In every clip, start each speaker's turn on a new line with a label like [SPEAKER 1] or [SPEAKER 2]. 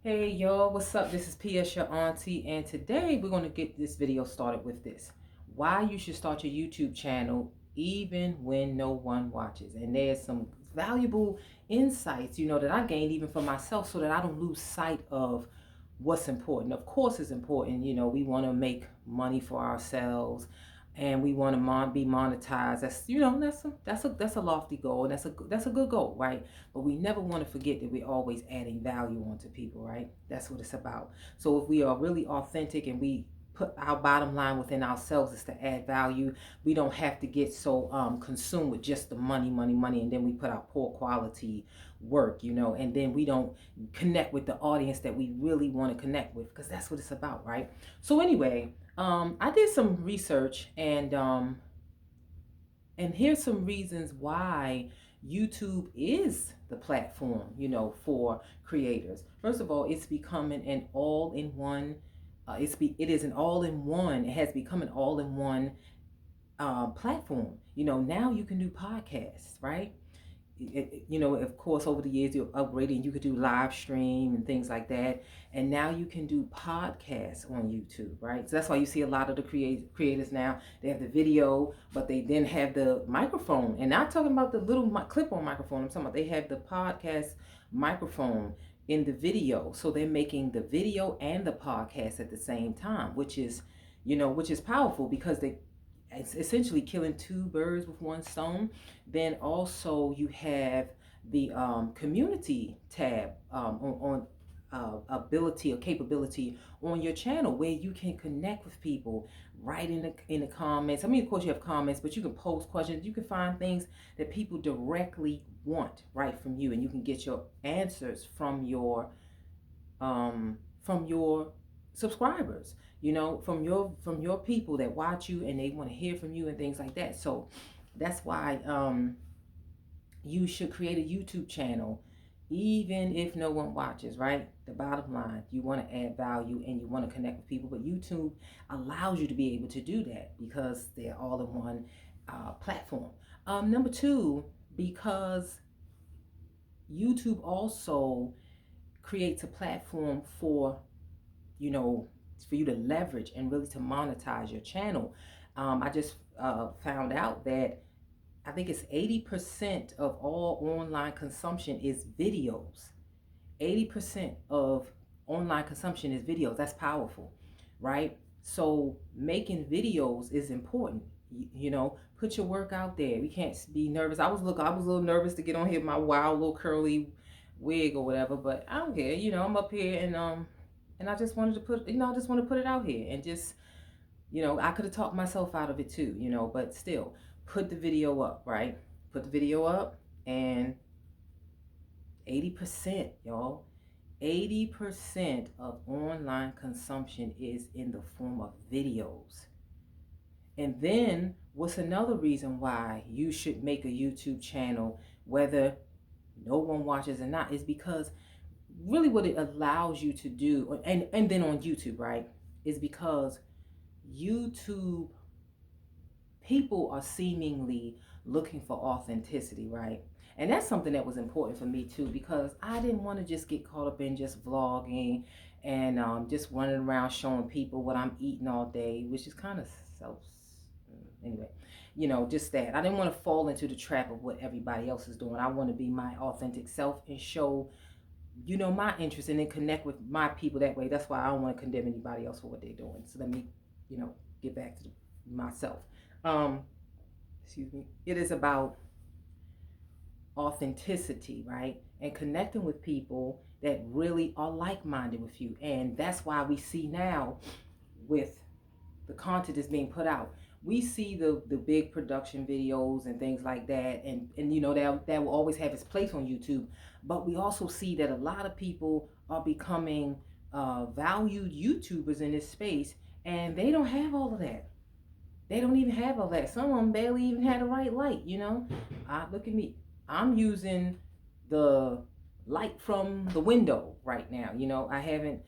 [SPEAKER 1] Hey y'all, what's up? This is PS your auntie, and today we're going to get this video started with this. Why you should start your YouTube channel even when no one watches. And there's some valuable insights, that I gained even for myself so that I don't lose sight of what's important. Of course it's important, we want to make money for ourselves and we want to be monetized. That's a lofty goal, and that's a good goal, right? But we never want to forget that we're always adding value onto people, right? That's what it's about. So if we are really authentic and we put our bottom line within ourselves is to add value, we don't have to get so consumed with just the money, money, money, and then we put out poor quality work, and then we don't connect with the audience that we really want to connect with, because that's what it's about, right? So anyway, I did some research, and here's some reasons why YouTube is the platform, for creators. First of all, it's becoming an all-in-one. It is an all-in-one. It has become an all-in-one platform. Now you can do podcasts, right? Of course, over the years, you're upgrading. You could do live stream and things like that. And now you can do podcasts on YouTube, right? So that's why you see a lot of the creators now. They have the video, but they then have the microphone. And not talking about the little clip-on microphone. I'm talking about they have the podcast microphone in the video. So they're making the video and the podcast at the same time, which is powerful, because it's essentially killing two birds with one stone. Then also you have the community tab on ability or capability on your channel, where you can connect with people right in the comments. I mean, of course you have comments, but you can post questions. You can find things that people directly want right from you, and you can get your answers from your subscribers, from your people that watch you and they want to hear from you and things like that. So that's why you should create a YouTube channel even if no one watches, right? The bottom line, you want to add value and you want to connect with people, but YouTube allows you to be able to do that because they're all in one platform. Number two, because YouTube also creates a platform for you to leverage and really to monetize your channel. I just found out that I think it's 80% of all online consumption is videos. 80% of online consumption is videos. That's powerful, right? So making videos is important. Put your work out there. We can't be nervous. I was a little nervous to get on here with my wild little curly wig or whatever, but I don't care. I'm up here, and I just wanted to I just want to put it out here, and just, I could have talked myself out of it too, but still, put the video up, right? Put the video up, and 80%, y'all, 80% of online consumption is in the form of videos. And then, what's another reason why you should make a YouTube channel, whether no one watches or not, is because really what it allows you to do, and then on YouTube, right, is because YouTube people are seemingly looking for authenticity, right? And that's something that was important for me too, because I didn't want to just get caught up in just vlogging and just running around showing people what I'm eating all day, which is kind of self. Anyway, just that. I didn't want to fall into the trap of what everybody else is doing. I want to be my authentic self and show my interest, and then connect with my people that way. That's why I don't want to condemn anybody else for what they're doing. So let me, get back to myself. Um, excuse me. It is about authenticity, right? And connecting with people that really are like-minded with you. And that's why we see now with the content that's being put out, we see the big production videos and things like that, and that will always have its place on YouTube. But we also see that a lot of people are becoming valued YouTubers in this space, and they don't have all of that. They don't even have all that. Some of them barely even had the right light. Look at me. I'm using the light from the window right now. I haven't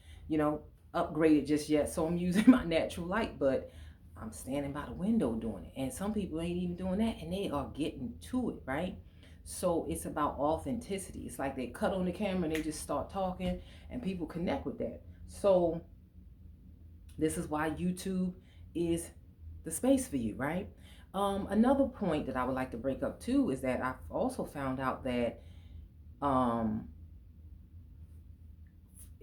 [SPEAKER 1] upgraded just yet, so I'm using my natural light, but I'm standing by the window doing it. And some people ain't even doing that, and they are getting to it, right? So it's about authenticity. It's like they cut on the camera and they just start talking, and people connect with that. So this is why YouTube is the space for you, right? Another point that I would like to break up too is that I've also found out that um,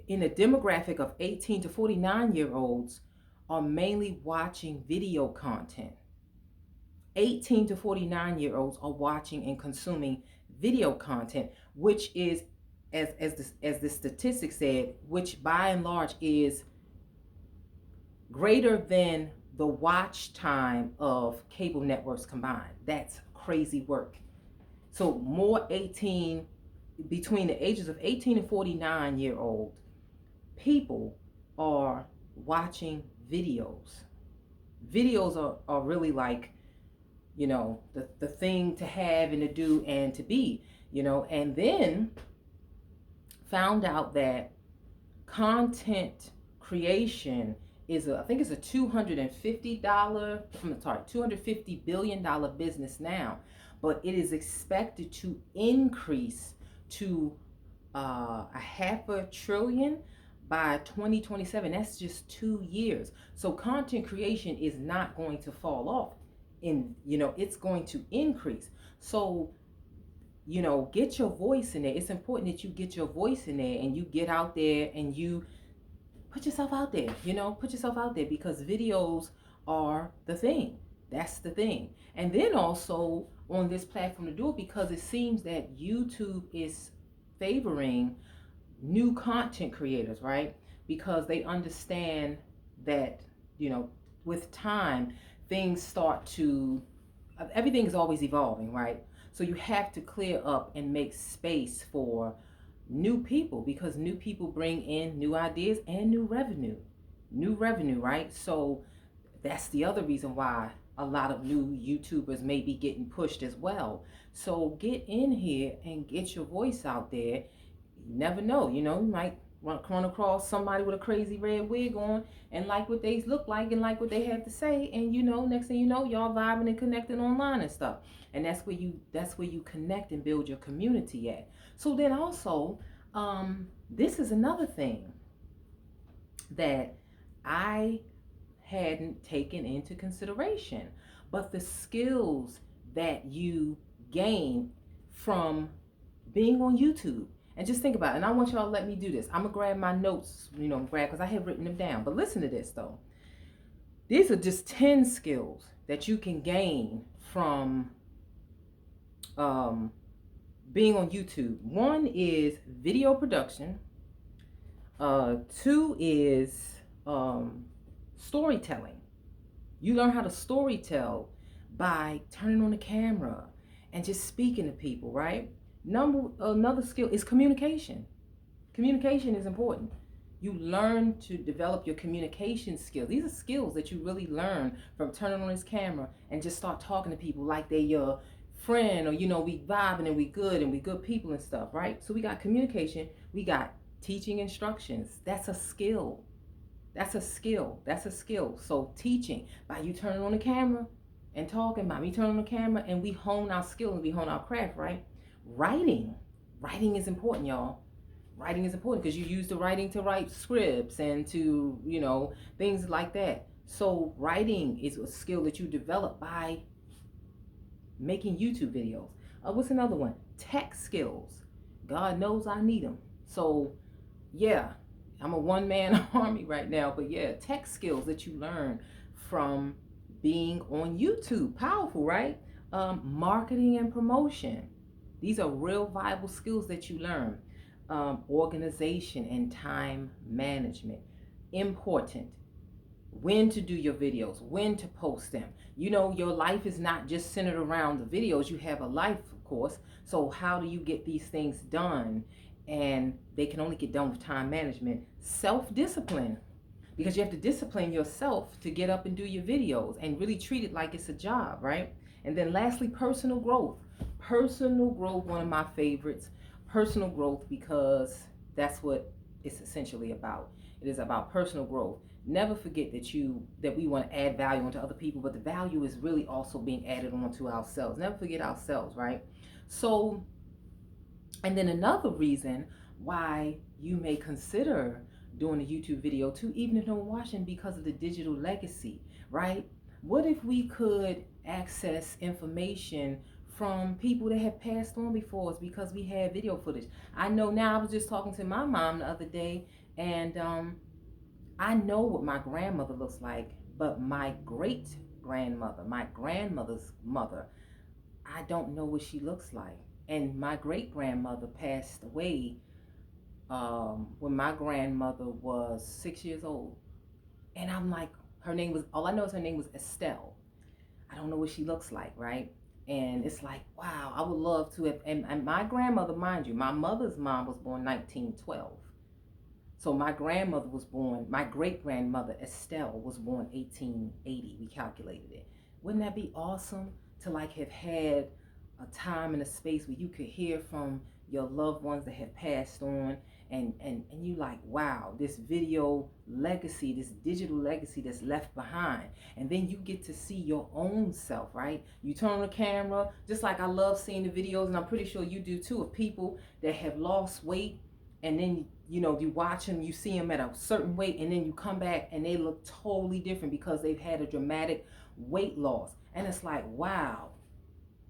[SPEAKER 1] in a demographic of 18 to 49-year-olds are mainly watching video content. 18 to 49-year-olds are watching and consuming video content, which is, as the statistics said, which by and large is greater than the watch time of cable networks combined. That's crazy work. So more 18, between the ages of 18 and 49-year-old people are watching videos. Videos are really like, the thing to have and to do and to be, and then found out that content creation is I think it's a $250 billion business now, but it is expected to increase to a $500 billion by 2027. That's just 2 years. So content creation is not going to fall off. It's going to increase. So get your voice in there. It's important that you get your voice in there and you get out there and you put yourself out there. Put yourself out there, because videos are the thing. That's the thing. And then also on this platform to do it, because it seems that YouTube is favoring new content creators, right? Because they understand that, with time, things start to, everything is always evolving, right? So you have to clear up and make space for new people, because new people bring in new ideas and new revenue, right? So that's the other reason why a lot of new YouTubers may be getting pushed as well. So get in here and get your voice out there. You never know, you might run across somebody with a crazy red wig on and like what they look like and like what they have to say, and next thing you know, y'all vibing and connecting online and stuff. And that's where you connect and build your community at. So then also, this is another thing that I hadn't taken into consideration, but the skills that you gain from being on YouTube. And just think about it. And I want y'all to let me do this. I'm going to grab my notes, because I have written them down. But listen to this, though. These are just 10 skills that you can gain from being on YouTube. One is video production. Two is storytelling. You learn how to storytell by turning on the camera and just speaking to people, right? Another skill is communication. Communication is important. You learn to develop your communication skills. These are skills that you really learn from turning on this camera and just start talking to people like they your friend, or we vibing and we good people and stuff, right? So we got communication, we got teaching instructions. That's a skill. So teaching, by you turning on the camera and talking, by me turning on the camera, and we hone our skill and we hone our craft, right? Writing is important, y'all. Writing is important because you use the writing to write scripts and to, things like that. So writing is a skill that you develop by making YouTube videos. What's another one? Tech skills. God knows I need them. So yeah, I'm a one-man army right now, but yeah, tech skills that you learn from being on YouTube. Powerful, right? Marketing and promotion. These are real viable skills that you learn. Organization and time management. Important. When to do your videos, when to post them. Your life is not just centered around the videos. You have a life, of course. So how do you get these things done? And they can only get done with time management. Self-discipline, because you have to discipline yourself to get up and do your videos and really treat it like it's a job, right? And then lastly, personal growth. Personal growth, one of my favorites. Personal growth, because that's what it's essentially about. It is about personal growth. Never forget that we want to add value onto other people, but the value is really also being added onto ourselves. Never forget ourselves, right? So, and then another reason why you may consider doing a YouTube video too, even if no one watching, because of the digital legacy, right? What if we could access information from people that have passed on before us because we had video footage? I know now, I was just talking to my mom the other day, and I know what my grandmother looks like, but my great grandmother, my grandmother's mother, I don't know what she looks like. And my great grandmother passed away when my grandmother was 6 years old. And I'm like, her name was, all I know is her name was Estelle. I don't know what she looks like, right? And it's like, wow, I would love to have. And my grandmother, mind you, my mother's mom was born 1912. So my grandmother was born, my great grandmother Estelle was born 1880. We calculated it. Wouldn't that be awesome to like have had a time and a space where you could hear from your loved ones that have passed on, and you like, wow, this video legacy, this digital legacy that's left behind. And then you get to see your own self, right? You turn on the camera, just like I love seeing the videos, and I'm pretty sure you do too, of people that have lost weight, and then you watch them, you see them at a certain weight, and then you come back and they look totally different because they've had a dramatic weight loss. And it's like, wow,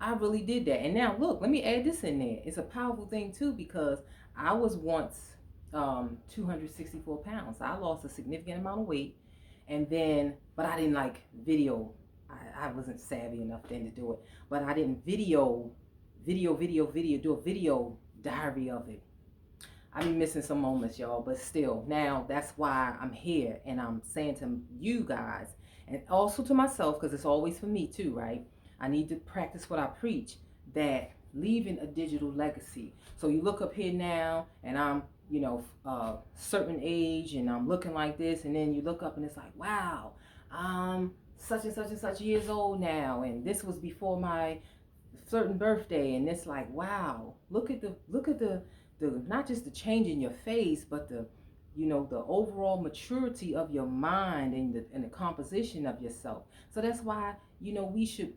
[SPEAKER 1] I really did that. And now look, let me add this in there. It's a powerful thing too, because I was once 264 pounds. I lost a significant amount of weight, and then, but I didn't like video. I wasn't savvy enough then to do it, but I didn't do a video diary of it. I be missing some moments, y'all, but still, now that's why I'm here, and I'm saying to you guys, and also to myself, because it's always for me too, right? I need to practice what I preach, that leaving a digital legacy. So you look up here now, and I'm, certain age, and I'm looking like this, and then you look up, and it's like, wow, I'm such and such and such years old now, and this was before my certain birthday, and it's like, wow, look at the not just the change in your face, but the overall maturity of your mind, and the composition of yourself. So that's why we should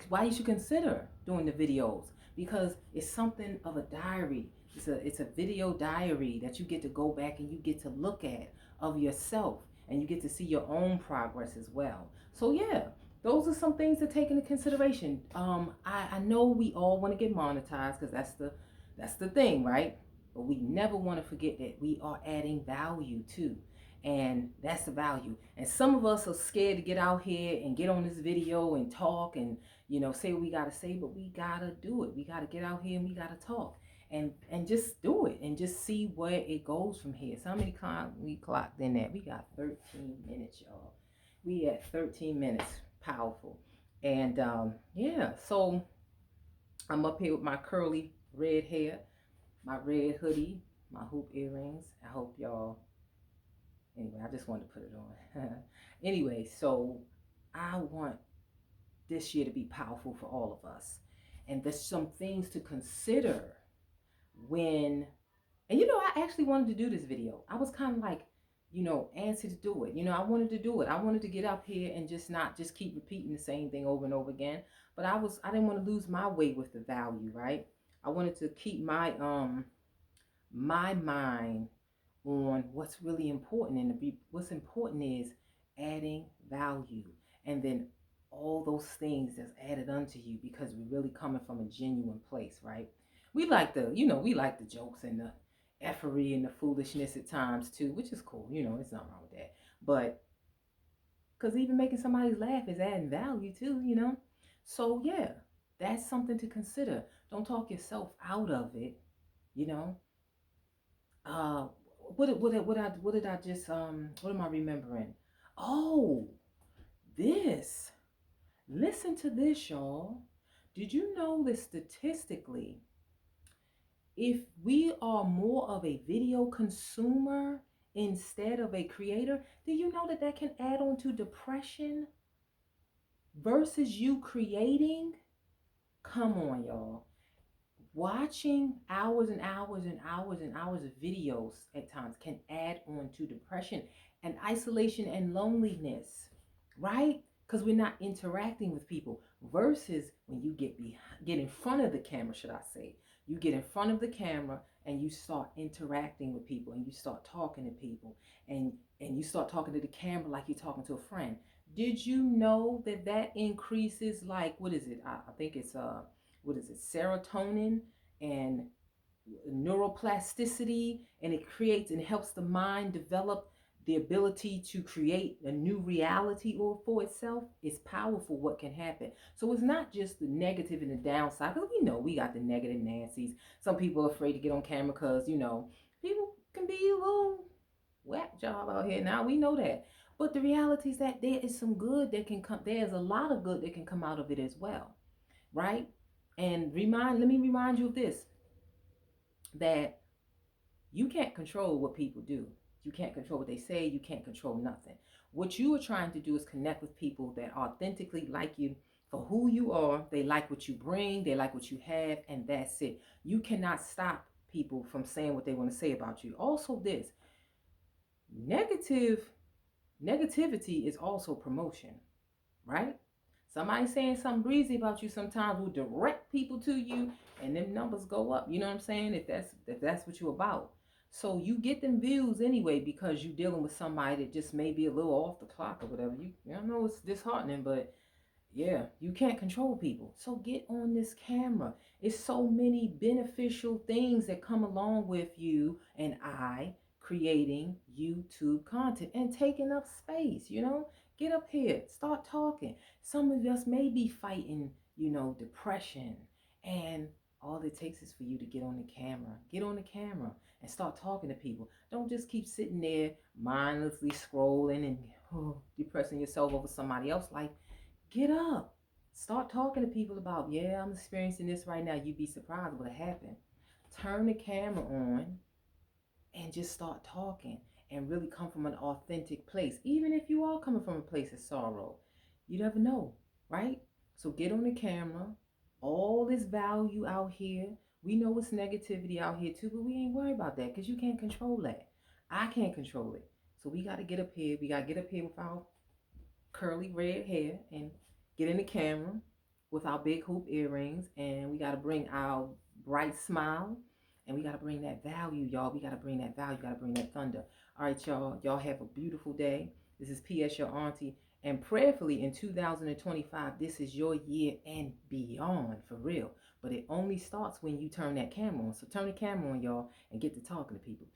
[SPEAKER 1] why you should consider doing the videos, because it's something of a diary. It's a video diary that you get to go back and you get to look at of yourself, and you get to see your own progress as well. So yeah, those are some things to take into consideration. I know we all want to get monetized, because that's the thing, right? But we never want to forget that we are adding value too. And that's the value. And some of us are scared to get out here and get on this video and talk and say what we gotta say, but we gotta do it. We gotta get out here and we gotta talk. And just do it and just see where it goes from here. So how many we clocked in that? We got 13 minutes, y'all. We at 13 minutes. Powerful. And yeah, so I'm up here with my curly red hair, my red hoodie, my hoop earrings. I hope y'all, anyway, I just wanted to put it on. Anyway, so I want this year to be powerful for all of us. And there's some things to consider when, and I actually wanted to do this video. I was kind of like, antsy to do it. I wanted to do it. I wanted to get up here and just not just keep repeating the same thing over and over again. But I didn't want to lose my way with the value, right? I wanted to keep my mind on what's really important, and what's important is adding value, and then all those things that's added unto you, because we're really coming from a genuine place, right? We like the jokes and the effery and the foolishness at times too, which is cool. It's not wrong with that. But because even making somebody laugh is adding value too. So yeah, that's something to consider. Don't talk yourself out of it. You know, uh, what did I just what am I remembering? Oh, this. Listen to this, y'all. Did you know that statistically, if we are more of a video consumer instead of a creator, do you know that can add on to depression versus you creating? Come on, y'all. Watching hours and hours and hours and hours of videos at times can add on to depression and isolation and loneliness, right? because we're not interacting with people. Versus when you get in front of the camera, should I say? You get in front of the camera and you start interacting with people and you start talking to people and you start talking to the camera like you're talking to a friend. Did you know that that increases, like, what is it? I think it's what is it? Serotonin and neuroplasticity, and it creates and helps the mind develop the ability to create a new reality or for itself. It's powerful what can happen. So it's not just the negative and the downside, because we know we got the negative Nancy's. Some people are afraid to get on camera because, people can be a little whack job out here. Now we know that. But the reality is that there is some good that can come. There's a lot of good that can come out of it as well, right? And let me remind you of this, that you can't control what people do. You can't control what they say. You can't control nothing. What you are trying to do is connect with people that authentically like you for who you are. They like what you bring. They like what you have. And that's it. You cannot stop people from saying what they want to say about you. Also, this negative negativity is also promotion, right? Somebody saying something breezy about you sometimes will direct people to you, and them numbers go up. You know what I'm saying? If that's what you're about. So you get them views anyway because you're dealing with somebody that just may be a little off the clock or whatever. You know it's disheartening, but yeah, you can't control people. So get on this camera. It's so many beneficial things that come along with you and I creating YouTube content and taking up space, Get up here, start talking. Some of us may be fighting, depression, and all it takes is for you to get on the camera. Get on the camera and start talking to people. Don't just keep sitting there mindlessly scrolling and depressing yourself over somebody else's life. Get up. Start talking to people about, yeah, I'm experiencing this right now. You'd be surprised what'll happen. Turn the camera on and just start talking and really come from an authentic place. Even if you are coming from a place of sorrow, you never know, right? So get on the camera. All this value out here. We know it's negativity out here too, but we ain't worried about that because you can't control that. I can't control it. So we got to get up here. We got to get up here with our curly red hair and get in the camera with our big hoop earrings, and we got to bring our bright smile, and we got to bring that value, y'all. We got to bring that value. Got to bring that thunder. All right, y'all have a beautiful day. This is PS your auntie, and prayerfully in 2025 this is your year and beyond, for real. But it only starts when you turn that camera on. So turn the camera on, y'all, and get to talking to people. Peace.